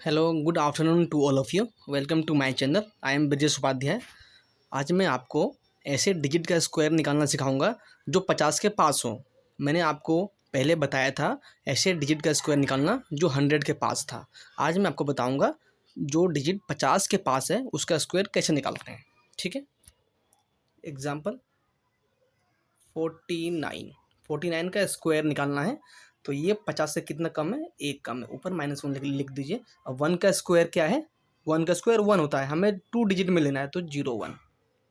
Hello, good afternoon to all of you. Welcome to my channel. I am Brajesh Upadhyay. आज मैं आपको ऐसे digit का स्क्वायर निकालना सिखाऊंगा जो 50 के पास हो। मैंने आपको पहले बताया था ऐसे डिजिट का स्क्वायर निकालना जो 100 के पास था। आज मैं आपको बताऊंगा जो डिजिट 50 के पास है उसका स्क्वायर कैसे निकालते हैं। ठीक है। एग्जाम्पल 49। 49 का स्क्वायर निकालना है तो ये 50 से कितना कम है, एक कम है। ऊपर -1 लिख दीजिए। अब 1 का स्क्वायर क्या है, 1 का स्क्वायर 1 होता है। हमें 2 डिजिट में लेना है तो 01।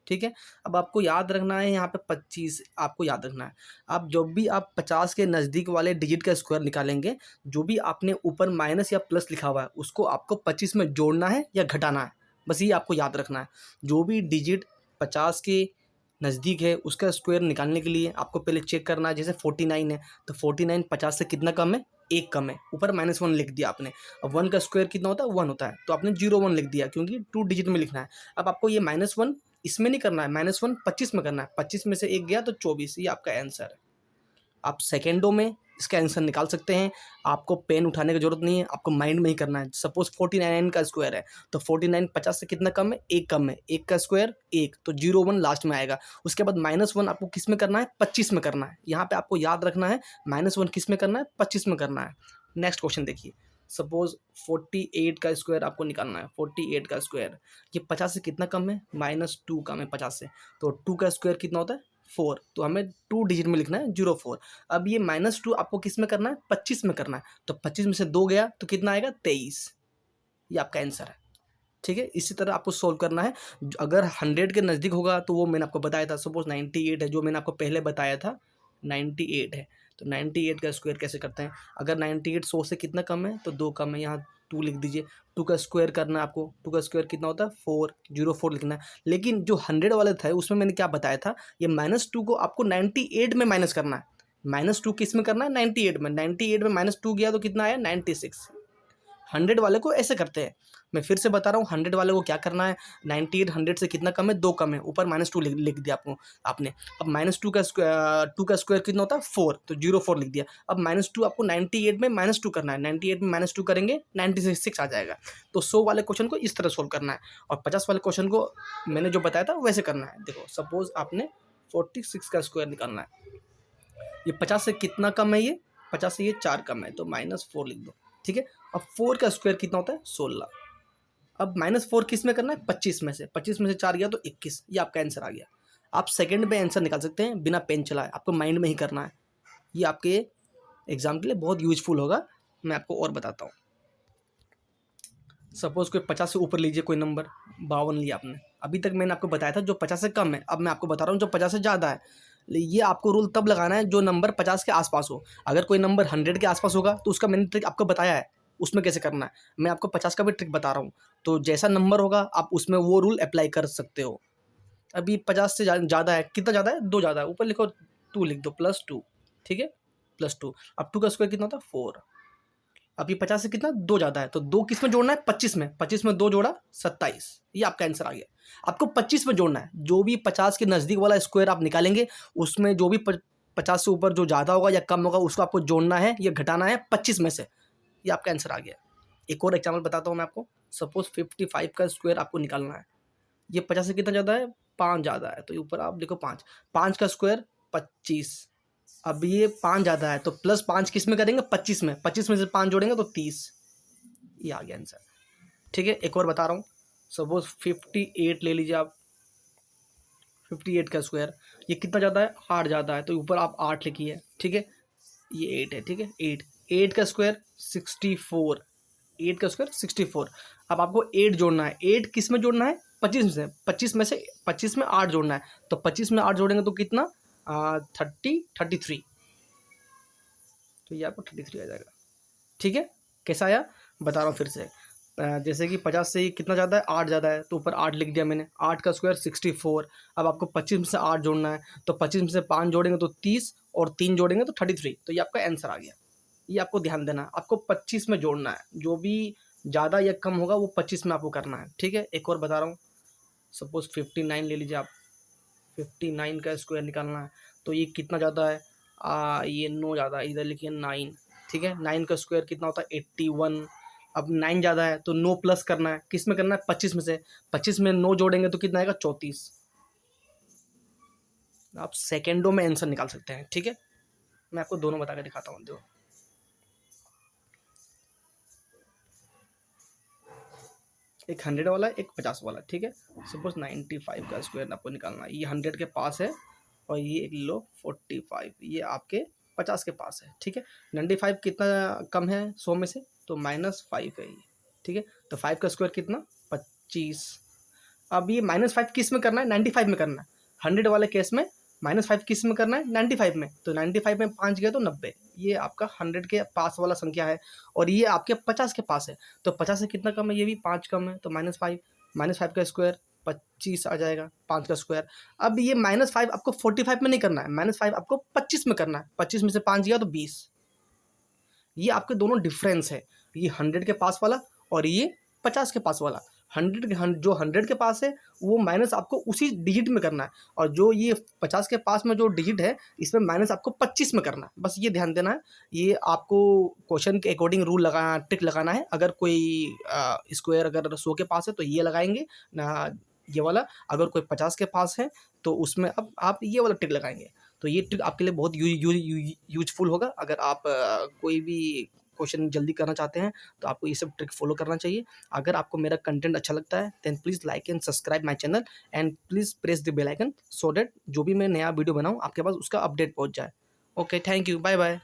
ठीक है। अब आपको याद रखना है यहाँ पे 25 आपको याद रखना है। आप जब भी आप 50 के नज़दीक वाले डिजिट का स्क्वायर निकालेंगे, जो भी आपने ऊपर माइनस या प्लस लिखा हुआ है उसको आपको 25 में जोड़ना है या घटाना है। बस ये आपको याद रखना है। जो भी डिजिट 50 के नज़दीक है उसका स्क्वायर निकालने के लिए आपको पहले चेक करना है। जैसे 49 है तो 49 50 से कितना कम है, एक कम है। ऊपर -1 लिख दिया आपने। अब 1 का स्क्वायर कितना होता है, 1 होता है, तो आपने 01 लिख दिया क्योंकि 2 डिजिट में लिखना है। अब आपको ये -1 इसमें नहीं करना है, -1 25 में करना है। 25 में से एक गया तो 24। ये आपका आंसर है। आप सेकेंडों में इसका आंसर निकाल सकते हैं। आपको पेन उठाने की जरूरत नहीं है, आपको माइंड में ही करना है। सपोज 49 का स्क्वायर है तो 49 50 से कितना कम है, एक कम है। एक का स्क्वायर एक, तो 01 लास्ट में आएगा। उसके बाद -1 आपको किस में करना है, 25 में करना है। यहाँ पे आपको याद रखना है -1 किस में करना है, 25 में करना है। नेक्स्ट क्वेश्चन देखिए। सपोज 48 का स्क्वायर आपको निकालना है। 48 का स्क्वायर ये 50 से कितना कम है, -2 कम है 50 से। तो 2 का स्क्वायर कितना होता है, 4। तो हमें 2 डिजिट में लिखना है, 04। अब ये -2 आपको किस में करना है, 25 में करना है। तो 25 में से 2 गया तो कितना आएगा, 23। ये आपका आंसर है। ठीक है। इसी तरह आपको सोल्व करना है। अगर 100 के नज़दीक होगा तो वो मैंने आपको बताया था। सपोज 98 है, जो मैंने आपको पहले बताया था 98 है। तो 98 का स्क्वायर कैसे करते हैं। अगर 98 100 से कितना कम है तो 2 कम है, यहाँ 2 लिख दीजिए। 2 का स्क्वायर करना है आपको। 2 का स्क्वायर कितना होता है, 4। 04 लिखना है। लेकिन जो 100 वाला था उसमें मैंने क्या बताया था, ये -2 को आपको 98 में माइनस करना है। -2 किस में करना है, 98 में। 98 में -2 गया तो कितना आया, 96। 100 वाले को ऐसे करते हैं। मैं फिर से बता रहा हूँ, 100 वाले को क्या करना है, 98 100 से कितना कम है, 2 कम है। ऊपर -2 लिख दिया आपने। अब -2 का स्क्वायर कितना होता है, 4। तो 04 लिख दिया। अब -2 आपको 98 में -2 करना है। 98 में -2 करेंगे 96 आ जाएगा। तो 100 वाले क्वेश्चन को इस तरह सोल्व करना है और 50 वाले क्वेश्चन को मैंने जो बताया था वैसे करना है। देखो सपोज आपने 46 का स्क्वायर निकालना है। ये 50 से कितना कम है, ये 50 से ये 4 कम है तो -4 लिख दो। ठीक है। अब 4 का स्क्वायर कितना होता है, 16। अब -4 किस में करना है, 25 में से। 25 में से 4 गया तो 21। ये आपका आंसर आ गया। आप सेकंड में आंसर निकाल सकते हैं बिना पेन चलाए। आपको माइंड में ही करना है। ये आपके एग्जाम के लिए बहुत यूजफुल होगा। मैं आपको और बताता हूँ। सपोज कोई 50 से ऊपर लीजिए, कोई नंबर 52 लिया आपने। अभी तक मैंने आपको बताया था जो 50 से कम है। अब मैं आपको बता रहा हूँ जो 50 से ज़्यादा है। ये आपको रूल तब लगाना है जो नंबर 50 के आसपास हो। अगर कोई नंबर 100 के आसपास होगा तो उसका मैंने ट्रिक आपको बताया है, उसमें कैसे करना है। मैं आपको 50 का भी ट्रिक बता रहा हूँ। तो जैसा नंबर होगा आप उसमें वो रूल अप्लाई कर सकते हो। अभी 50 से ज़्यादा है, कितना ज़्यादा है, 2 ज़्यादा है। ऊपर लिखो 2 लिख दो, +2। ठीक है, +2। अब 2 का स्क्वायर कितना होता है, 4। अब ये 50 से कितना, 2 ज़्यादा है तो 2 किस में जोड़ना है, 25 में। 25 में 2 जोड़ा 27। ये आपका आंसर आ गया। आपको 25 में जोड़ना है। जो भी 50 के नज़दीक वाला स्क्वायर आप निकालेंगे उसमें जो भी 50 से ऊपर जो ज़्यादा होगा या कम होगा उसको आपको जोड़ना है या घटाना है 25 में से। ये आपका आंसर आ गया। एक और एग्जाम्पल बताता हूँ मैं आपको। सपोज 55 का स्क्वायर आपको निकालना है। ये 50 से कितना ज़्यादा है, 5 ज़्यादा है। तो ऊपर आप देखो 5। 5 का स्क्वायर 25। अब ये 5 ज़्यादा है तो +5 किस में करेंगे, 25 में। 25 में से 5 जोड़ेंगे तो 30। ये आ गया आंसर। ठीक है। एक और बता रहा हूँ। सपोज 58 ले लीजिए आप। 58 का स्क्वायर ये कितना ज़्यादा है, 8 ज़्यादा है। तो ऊपर आप 8 लिखिए। ठीक है। ये 8 है। ठीक है। 8। 8 का स्क्वायर 64। 8 का स्क्वायर 64। अब आपको 8 जोड़ना है। 8 किस में जोड़ना है, 25 में से। 25 में से 25 में 8 जोड़ना है। तो 25 में 8 जोड़ेंगे तो कितना, 33। तो ये आपको 33 आ जाएगा। ठीक है। कैसा आया बता रहा हूँ फिर से। जैसे कि 50 से कितना ज़्यादा है, 8 ज़्यादा है। तो ऊपर 8 लिख दिया मैंने। 8 का स्क्वायर 64। अब आपको 25 में से 8 जोड़ना है। तो 25 में से 5 जोड़ेंगे तो 30 और 3 जोड़ेंगे तो 33। तो ये आपका आंसर आ गया। ये आपको ध्यान देना है। आपको 25 में जोड़ना है। जो भी ज़्यादा या कम होगा वो 25 में आपको करना है। ठीक है। एक और बता रहा हूँ। सपोज 59 ले लीजिए आप। 59 का स्क्वायर निकालना है। तो ये कितना ज़्यादा है, ये 9 ज़्यादा है। इधर लिखिए 9। ठीक है। 9 का स्क्वायर कितना होता है, 81। अब 9 ज़्यादा है तो 9 प्लस करना है, किस में करना है 25 में से, 25 में 9 जोड़ेंगे तो कितना आएगा 34। आप सेकेंडों में आंसर निकाल सकते हैं। ठीक है, मैं आपको दोनों बता के दिखाता हूँ। देखो एक 100 वाला एक 50 वाला। ठीक है, सपोज 95 का स्क्वायर आपको निकालना है, ये 100 के पास है और ये एक लो 45 ये आपके 50 के पास है। ठीक है, 95 कितना कम है 100 में से, तो -5 है ये। ठीक है, तो 5 का स्क्वायर कितना 25। अब ये -5 किस में करना है 95 में करना है, 100 वाले केस में -5 किस में करना है 95 में, तो 95 में 5 गए तो 90। ये आपका 100 के पास वाला संख्या है और ये आपके 50 के पास है, तो 50 से कितना कम है, ये भी 5 कम है, तो -5 का स्क्वायर 25 आ जाएगा, 5 का स्क्वायर। अब ये -5 आपको 45 में नहीं करना है, -5 आपको 25 में करना है, 25 में से 5 गया तो 20। ये आपके दोनों डिफरेंस है, ये 100 के पास वाला और ये 50 के पास वाला। 100 के पास है वो माइनस आपको उसी डिजिट में करना है, और जो ये 50 के पास में जो डिजिट है इसमें माइनस आपको 25 में करना है। बस ये ध्यान देना है, ये आपको क्वेश्चन के अकॉर्डिंग रूल लगाना, ट्रिक लगाना है। अगर कोई स्क्वायर अगर 100 के पास है तो ये लगाएंगे ना, ये वाला। अगर कोई 50 के पास है तो उसमें अब आप ये वाला ट्रिक लगाएंगे। तो ये ट्रिक आपके लिए बहुत यूजफुल होगा। अगर आप कोई भी क्वेश्चन जल्दी करना चाहते हैं तो आपको ये सब ट्रिक फॉलो करना चाहिए। अगर आपको मेरा कंटेंट अच्छा लगता है then please like and subscribe my channel and please press the bell icon so that जो भी मैं नया वीडियो बनाऊँ आपके पास उसका अपडेट पहुँच जाए। Okay, thank you, bye bye.